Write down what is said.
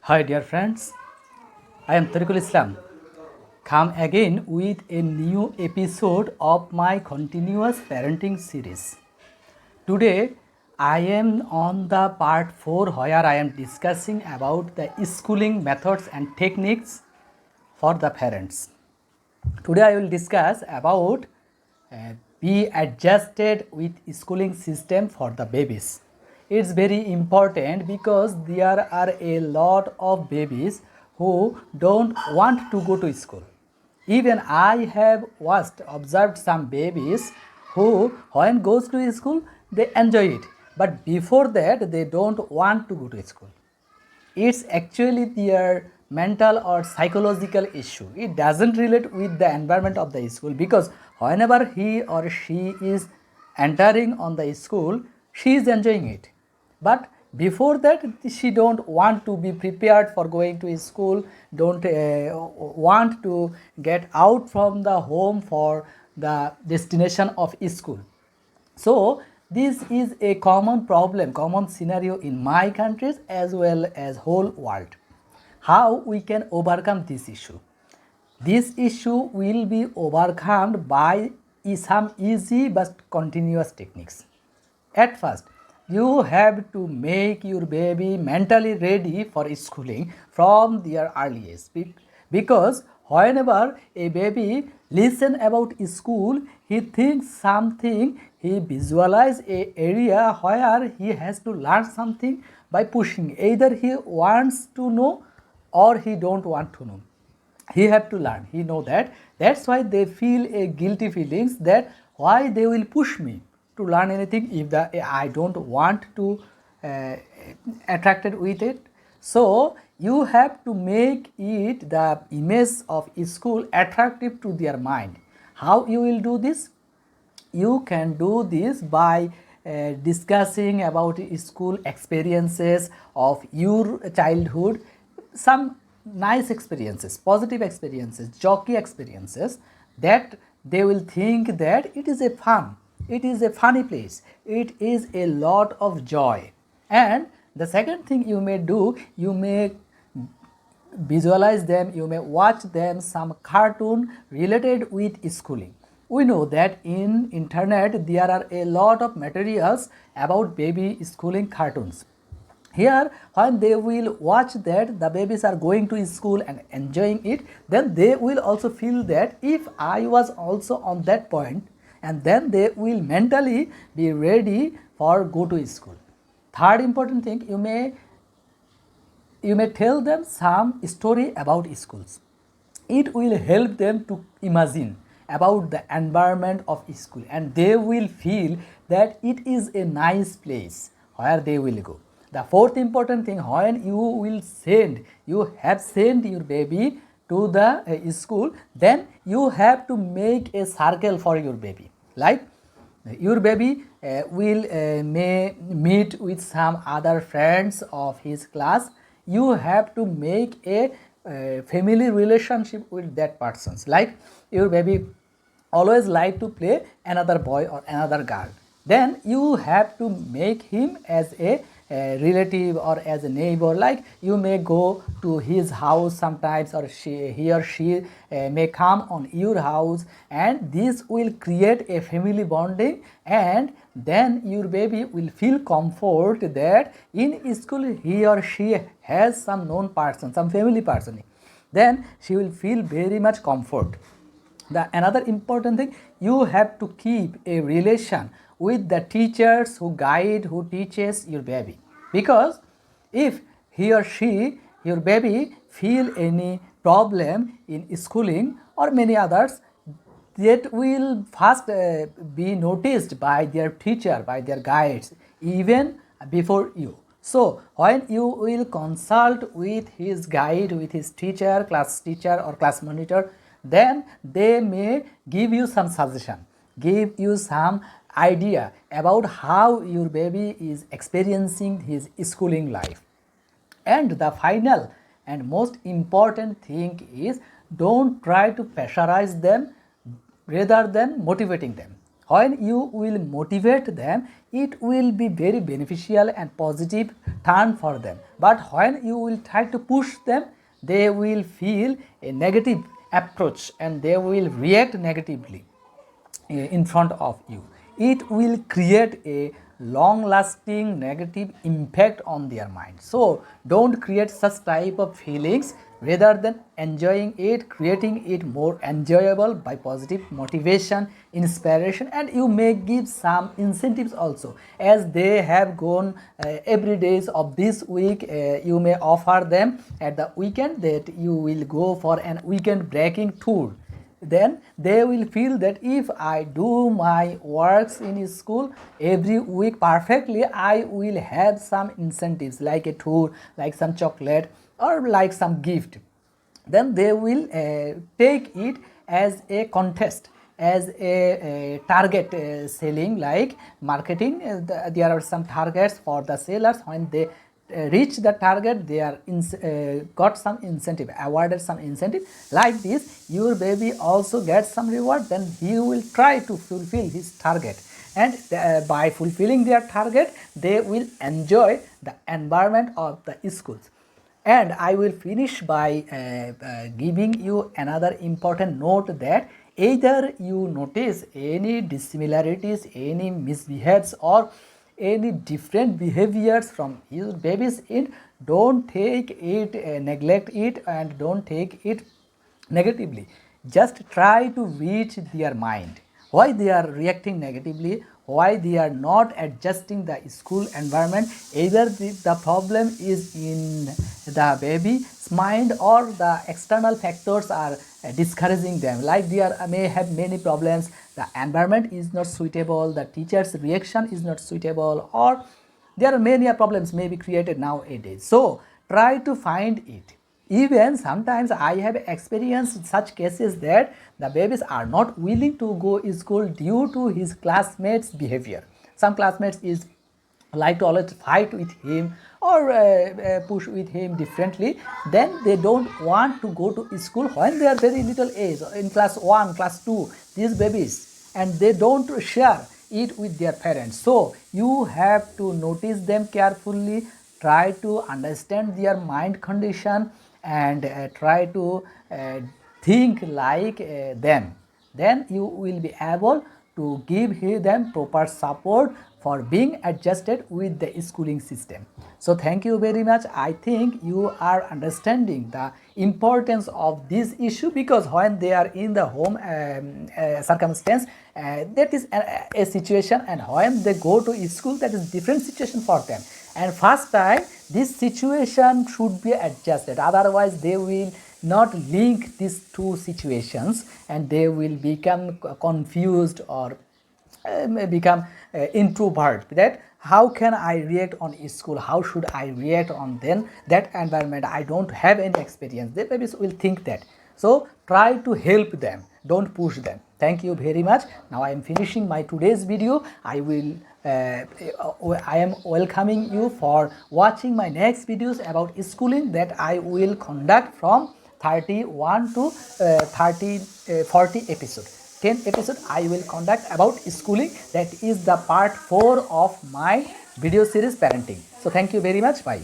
Hi dear friends, I am Tariqul Islam. Come again with a new episode of my continuous parenting series. Today I am on the part 4 where I am discussing about the schooling methods and techniques for the parents. Today I will discuss about be adjusted with schooling system for the babies. It's very important because there are a lot of babies who don't want to go to school. Even I have observed some babies who when goes to school they enjoy it, but before that they don't want to go to school. It's actually their mental or psychological issue. It doesn't relate with the environment of the school, because whenever he or she is entering on the school, she is enjoying it. But before that she don't want to be prepared for going to school, don't want to get out from the home for the destination of school. So this is a common problem, common scenario in my countries as well as whole world. How we can overcome this issue? This issue will be overcome by some easy but continuous techniques. At first, you have to make your baby mentally ready for schooling from their early age, because whenever a baby listen about school, he thinks something, he visualize a area where he has to learn something by pushing. Either he wants to know or he don't want to know, he have to learn, he know that. That's why they feel a guilty feelings that why they will push me to learn anything if I don't want to attracted with it. So you have to make it, the image of school, attractive to their mind. How you will do this? You can do this by discussing about school experiences of your childhood, some nice experiences, positive experiences, jockey experiences, that they will think that it is a fun, it is a funny place, it is a lot of joy. And the second thing you may do, you may visualize them, you may watch them some cartoon related with schooling. We know that in internet there are a lot of materials about baby schooling cartoons. Here when they will watch that the babies are going to school and enjoying it, then they will also feel that if I was also on that point, and then they will mentally be ready for go to school. Third important thing, you may tell them some story about schools. It will help them to imagine about the environment of school, and they will feel that it is a nice place where they will go. The fourth important thing, when you have sent your baby to the school, then you have to make a circle for your baby. Like your baby may meet with some other friends of his class. You have to make a family relationship with that persons. Like your baby always like to play another boy or another girl, then you have to make him as a relative or as a neighbor. Like you may go to his house sometimes, or he or she may come on your house, and this will create a family bonding, and then your baby will feel comfort that in school he or she has some known person, some family person. Then she will feel very much comfort. Another important thing, you have to keep a relation with the teachers who guide, who teaches your baby, because if he or she, your baby, feel any problem in schooling or many others, that will first be noticed by their teacher, by their guides, even before you. So when you will consult with his guide, with his teacher, class teacher or class monitor, then they may give you some suggestion, give you some idea about how your baby is experiencing his schooling life. And the final and most important thing is, don't try to pressurize them rather than motivating them. when you will motivate them, it will be very beneficial and positive turn for them. But when you will try to push them, they will feel a negative approach and they will react negatively in front of you. It will create a long lasting negative impact on their mind. So don't create such type of feelings. Rather than enjoying it, creating it more enjoyable by positive motivation, inspiration, and you may give some incentives also. As they have gone every days of this week, you may offer them at the weekend that you will go for an weekend breaking tour. Then they will feel that if I do my works in school every week perfectly, I will have some incentives like a tour, like some chocolate, or like some gift. Then they will take it as a contest, as a target selling, like marketing. There are some targets for the sellers. When they reach the target, they are got some incentive, awarded some incentive. Like this, your baby also gets some reward. Then he will try to fulfill his target, and by fulfilling their target, they will enjoy the environment of the schools. And I will finish by giving you another important note that either you notice any dissimilarities, any misbehaves, or any different behaviors from your babies in, don't take it, neglect it, and don't take it negatively. Just try to reach their mind, why they are reacting negatively, why they are not adjusting the school environment. Either the problem is in the baby's mind, or the external factors are discouraging them, like they are, may have many problems, the environment is not suitable, the teacher's reaction is not suitable, or there are many problems may be created nowadays. So try to find it. Even sometimes I have experienced such cases that the babies are not willing to go to school due to his classmates' behavior. Some classmates is like to always fight with him, or push with him differently. Then they don't want to go to school when they are very little age, in class 1, class 2, these babies, and they don't share it with their parents. So you have to notice them carefully, try to understand their mind condition, and try to think like them. Then you will be able to give them proper support for being adjusted with the schooling system. So thank you very much. I think you are understanding the importance of this issue, because when they are in the home circumstance, that is a situation, and when they go to school, that is different situation for them. And first time this situation should be adjusted, otherwise they will not link these two situations, and they will become confused, or may become introvert, that how can I react on school, how should I react on then that environment, I don't have any experience. The babies will think that. So try to help them, don't push them. Thank you very much. Now I am finishing my today's video. I am welcoming you for watching my next videos about schooling that I will conduct from 31 to 40 episode. 10 episode I will conduct about schooling. That is the part 4 of my video series parenting. So thank you very much. Bye.